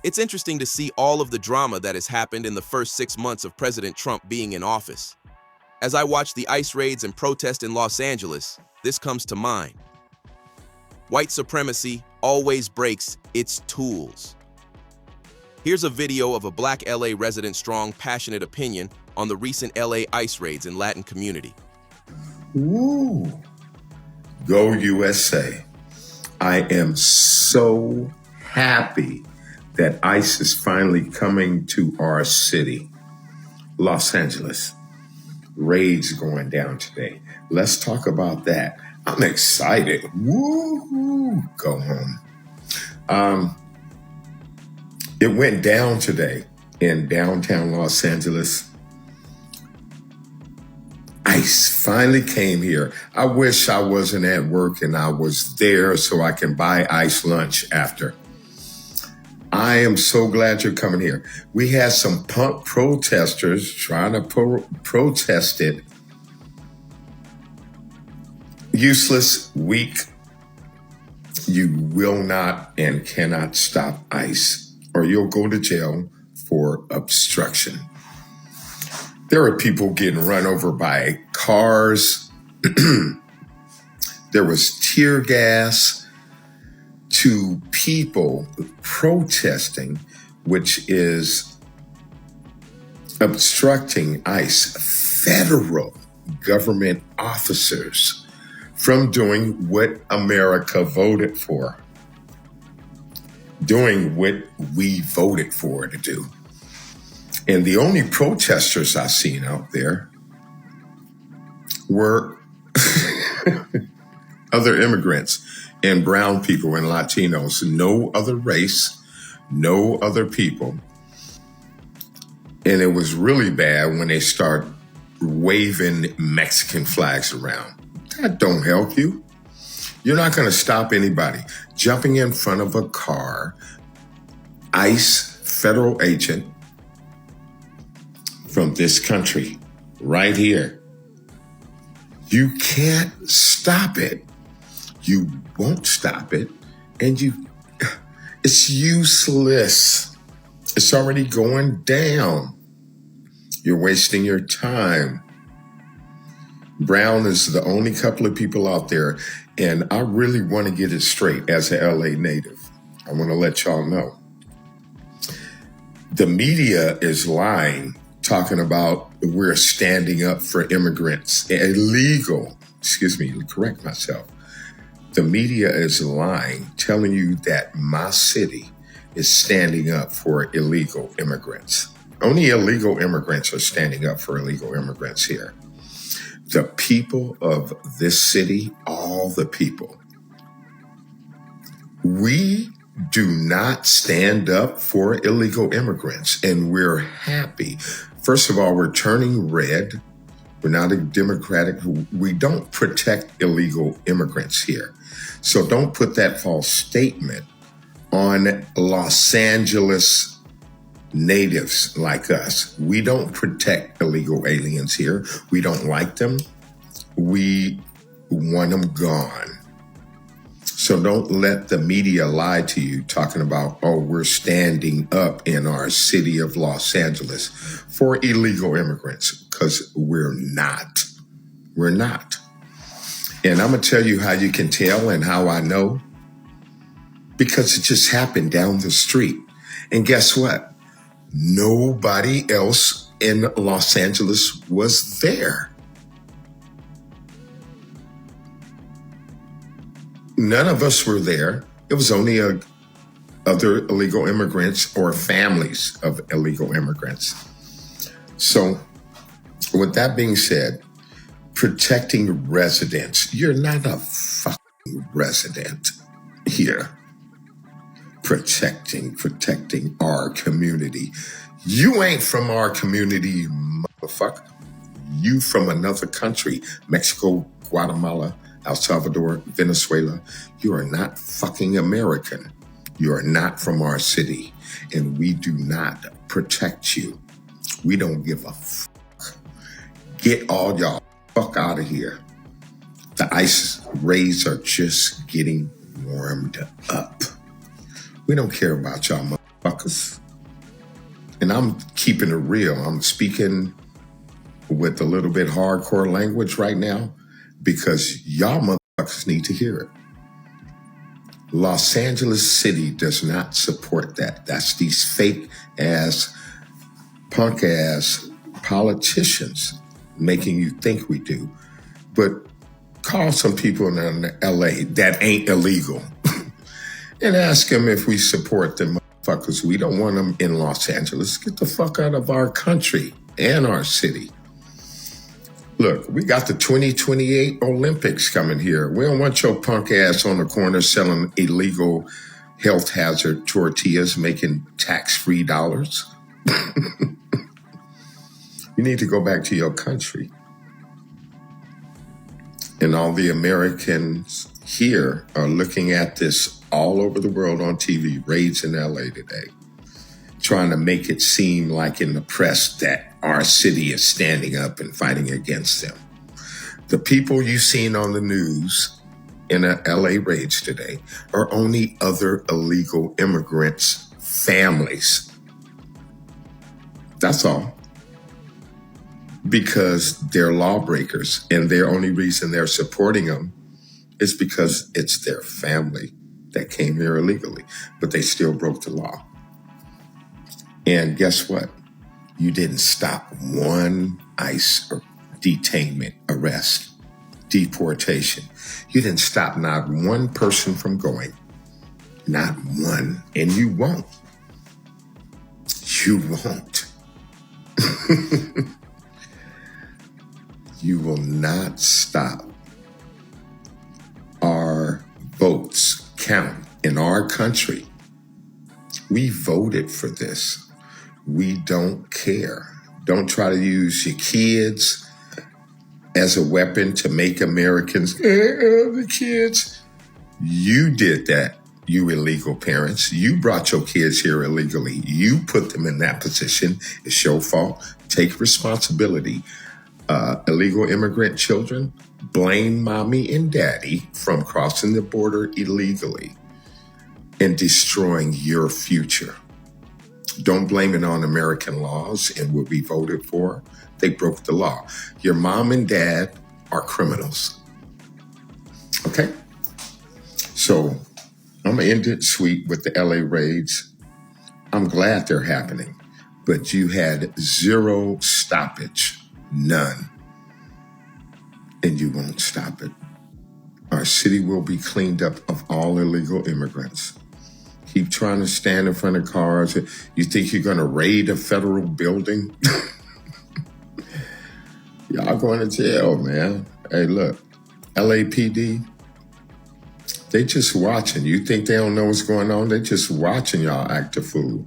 It's interesting to see all of the drama that has happened in the first 6 months of President Trump being in office. As I watch the ICE raids and protest in Los Angeles, this comes to mind. White supremacy always breaks its tools. Here's a video of a Black LA resident's strong, passionate opinion on the recent LA ICE raids in Latin community. Woo! Go USA. I am so happy that ICE is finally coming to our city, Los Angeles. Raids going down today. Let's talk about that. I'm excited. Woo! Go home. It went down today in downtown Los Angeles. ICE finally came here. I wish I wasn't at work and I was there so I can buy ICE lunch after. I am so glad you're coming here. We had some punk protesters trying to protest it. Useless, weak. You will not and cannot stop ICE, or you'll go to jail for obstruction. There are people getting run over by cars. There was tear gas to people protesting, which is obstructing ICE, federal government officers, from doing what America voted for, doing what we voted for to do. And the only protesters I seen out there were other immigrants and brown people and Latinos, no other race, no other people. And it was really bad when they start waving Mexican flags around. That don't help you. You're not going to stop anybody. Jumping in front of a car, ICE federal agent from this country, right here. You can't stop it. You won't stop it. And it's useless. It's already going down. You're wasting your time. Brown is the only couple of people out there. And I really want to get it straight as a LA native. I want to let y'all know. The media is lying, talking about we're standing up for immigrants. Correct myself. The media is lying, telling you that my city is standing up for illegal immigrants. Only illegal immigrants are standing up for illegal immigrants here. The people of this city, all the people, we do not stand up for illegal immigrants, and we're happy. First of all, we're turning red. We're not a democratic. We don't protect illegal immigrants here. So don't put that false statement on Los Angeles natives like us. We don't protect illegal aliens here. We don't like them. We want them gone. So don't let the media lie to you talking about, oh, we're standing up in our city of Los Angeles for illegal immigrants, because we're not. We're not. And I'm going to tell you how you can tell and how I know. Because it just happened down the street. And guess what? Nobody else in Los Angeles was there. None of us were there. It was only other illegal immigrants or families of illegal immigrants. So with that being said, protecting residents. You're not a fucking resident here. Protecting our community. You ain't from our community, you motherfucker. You from another country, Mexico, Guatemala, El Salvador, Venezuela. You are not fucking American. You are not from our city, and we do not protect you. We don't give a fuck. Get all y'all fuck out of here. The ICE raids are just getting warmed up. We don't care about y'all motherfuckers. And I'm keeping it real. I'm speaking with a little bit hardcore language right now because y'all motherfuckers need to hear it. Los Angeles City does not support that. That's these fake ass, punk ass politicians making you think we do. But call some people in LA that ain't illegal and ask them if we support them motherfuckers. We don't want them in Los Angeles. Get the fuck out of our country and our city. Look, we got the 2028 Olympics coming here. We don't want your punk ass on the corner selling illegal health hazard tortillas, making tax-free dollars. You need to go back to your country. And all the Americans here are looking at this all over the world on TV, raids in LA today, trying to make it seem like in the press that our city is standing up and fighting against them. The people you've seen on the news in the LA raids today are only other illegal immigrants' families. That's all. Because they're lawbreakers, and the only reason they're supporting them is because it's their family that came here illegally, but they still broke the law. And guess what? You didn't stop one ICE detainment, arrest, deportation. You didn't stop not one person from going. Not one. And you won't. You won't. You will not stop our votes count in our country. We voted for this. We don't care. Don't try to use your kids as a weapon to make Americans, the kids. You did that, you illegal parents. You brought your kids here illegally. You put them in that position. It's your fault. Take responsibility. Illegal immigrant children, blame mommy and daddy from crossing the border illegally and destroying your future. Don't blame it on American laws and what we voted for. They broke the law. Your mom and dad are criminals. Okay? So I'm going to end it sweet with the LA raids. I'm glad they're happening, but you had zero stoppage, none. And you won't stop it. Our city will be cleaned up of all illegal immigrants. Keep trying to stand in front of cars. You think you're going to raid a federal building? Y'all going to jail, man. Hey, look, LAPD, they just watching. You think they don't know what's going on? They just watching y'all act a fool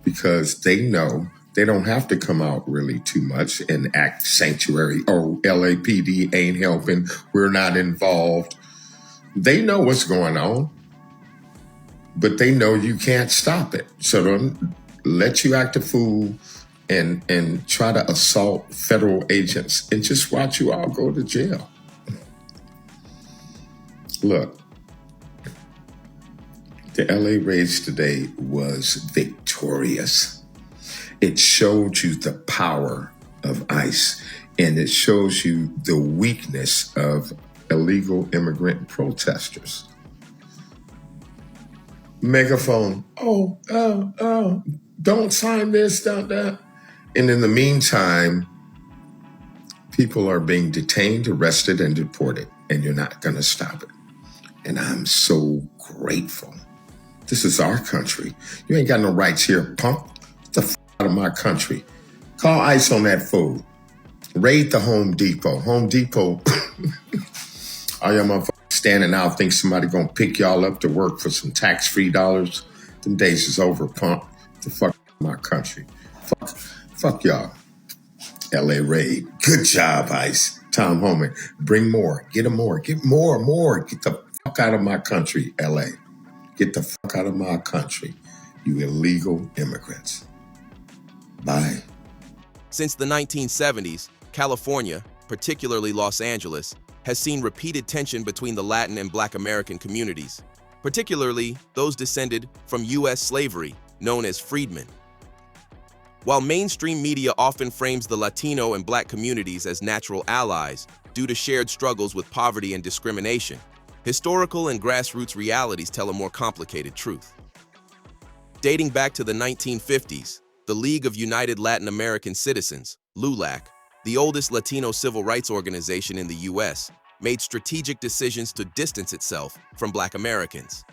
because they know they don't have to come out really too much and act sanctuary. Oh, LAPD ain't helping. We're not involved. They know what's going on, but they know you can't stop it. So don't let you act a fool and try to assault federal agents and just watch you all go to jail. Look, the LA raids today was victorious. It showed you the power of ICE, and it shows you the weakness of illegal immigrant protesters. Megaphone, don't sign this, don't that. And in the meantime, people are being detained, arrested, and deported, and you're not going to stop it. And I'm so grateful. This is our country. You ain't got no rights here, punk. Get the f*** out of my country. Call ICE on that fool. Raid the Home Depot. Home Depot, all y'all motherfuckers standing out, think somebody gonna pick y'all up to work for some tax-free dollars. Them days is over, punk. Get the fuck out of my country. Fuck y'all. LA raid. Good job, ICE. Tom Homan. Bring more. Get them more. Get more. Get the fuck out of my country, LA. Get the fuck out of my country, you illegal immigrants. Bye. Since the 1970s, California, particularly Los Angeles, has seen repeated tension between the Latin and Black American communities, particularly those descended from U.S. slavery known as Freedmen. While mainstream media often frames the Latino and Black communities as natural allies due to shared struggles with poverty and discrimination, historical and grassroots realities tell a more complicated truth. Dating back to the 1950s, the League of United Latin American Citizens, LULAC, the oldest Latino civil rights organization in the U.S., made strategic decisions to distance itself from Black Americans.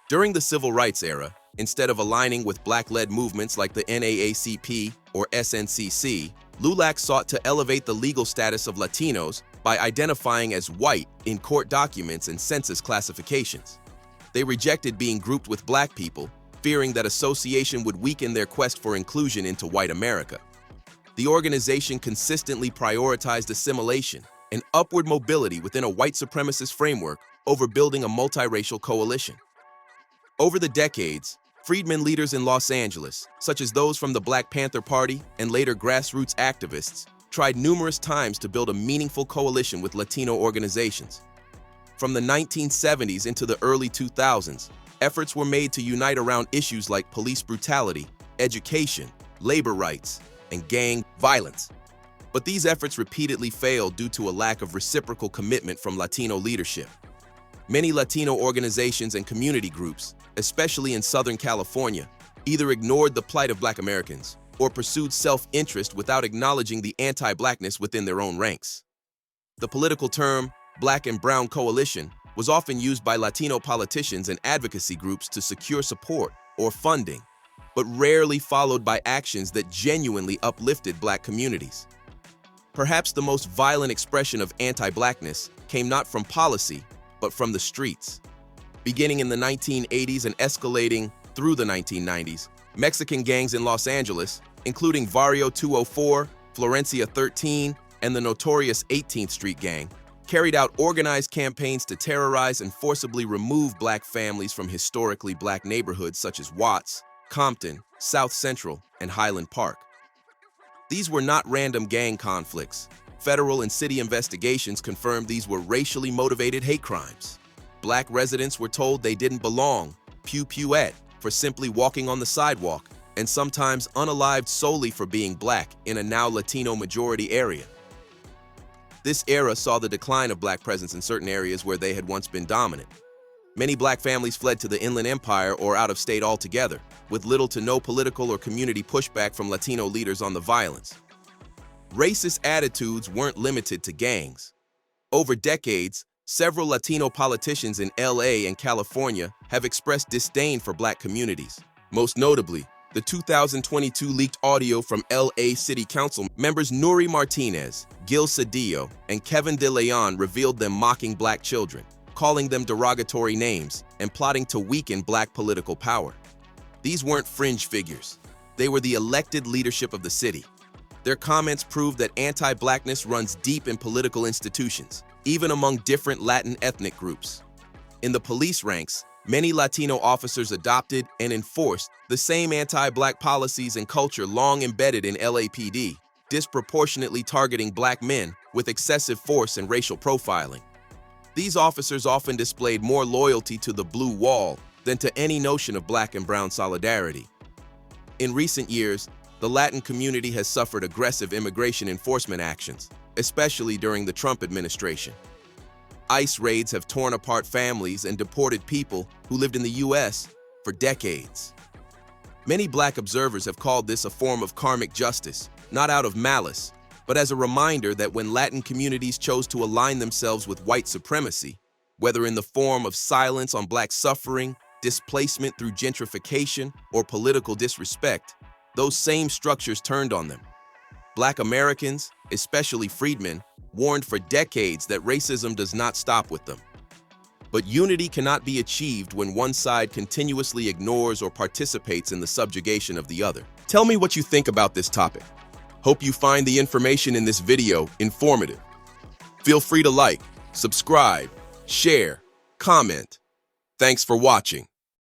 During the civil rights era, instead of aligning with Black-led movements like the NAACP or SNCC, LULAC sought to elevate the legal status of Latinos by identifying as white in court documents and census classifications. They rejected being grouped with Black people, fearing that association would weaken their quest for inclusion into white America. The organization consistently prioritized assimilation and upward mobility within a white supremacist framework over building a multiracial coalition. Over the decades, Freedmen leaders in Los Angeles, such as those from the Black Panther Party and later grassroots activists, tried numerous times to build a meaningful coalition with Latino organizations. From the 1970s into the early 2000s, efforts were made to unite around issues like police brutality, education, labor rights, and gang violence. But these efforts repeatedly failed due to a lack of reciprocal commitment from Latino leadership. Many Latino organizations and community groups, especially in Southern California, either ignored the plight of Black Americans or pursued self-interest without acknowledging the anti-Blackness within their own ranks. The political term Black and Brown Coalition was often used by Latino politicians and advocacy groups to secure support or funding, but rarely followed by actions that genuinely uplifted Black communities. Perhaps the most violent expression of anti-Blackness came not from policy, but from the streets. Beginning in the 1980s and escalating through the 1990s, Mexican gangs in Los Angeles, including Barrio 204, Florencia 13, and the notorious 18th Street Gang, carried out organized campaigns to terrorize and forcibly remove Black families from historically Black neighborhoods such as Watts, Compton, South Central, and Highland Park. These were not random gang conflicts. Federal and city investigations confirmed these were racially motivated hate crimes. Black residents were told they didn't belong, pew-pewette, for simply walking on the sidewalk, and sometimes unalived solely for being Black in a now Latino majority area. This era saw the decline of Black presence in certain areas where they had once been dominant. Many Black families fled to the Inland Empire or out of state altogether, with little to no political or community pushback from Latino leaders on the violence. Racist attitudes weren't limited to gangs. Over decades, several Latino politicians in LA and California have expressed disdain for Black communities. Most notably, the 2022 leaked audio from LA City Council members Nuri Martinez, Gil Cedillo, and Kevin De Leon revealed them mocking Black children, calling them derogatory names, and plotting to weaken Black political power. These weren't fringe figures. They were the elected leadership of the city. Their comments proved that anti-Blackness runs deep in political institutions, even among different Latin ethnic groups. In the police ranks, many Latino officers adopted and enforced the same anti-Black policies and culture long embedded in LAPD, disproportionately targeting Black men with excessive force and racial profiling. These officers often displayed more loyalty to the blue wall than to any notion of Black and Brown solidarity. In recent years, the Latin community has suffered aggressive immigration enforcement actions, especially during the Trump administration. ICE raids have torn apart families and deported people who lived in the U.S. for decades. Many Black observers have called this a form of karmic justice, not out of malice, but as a reminder that when Latin communities chose to align themselves with white supremacy, whether in the form of silence on Black suffering, displacement through gentrification, or political disrespect, those same structures turned on them. Black Americans, especially freedmen, warned for decades that racism does not stop with them. But unity cannot be achieved when one side continuously ignores or participates in the subjugation of the other. Tell me what you think about this topic. Hope you find the information in this video informative. Feel free to like, subscribe, share, comment. Thanks for watching.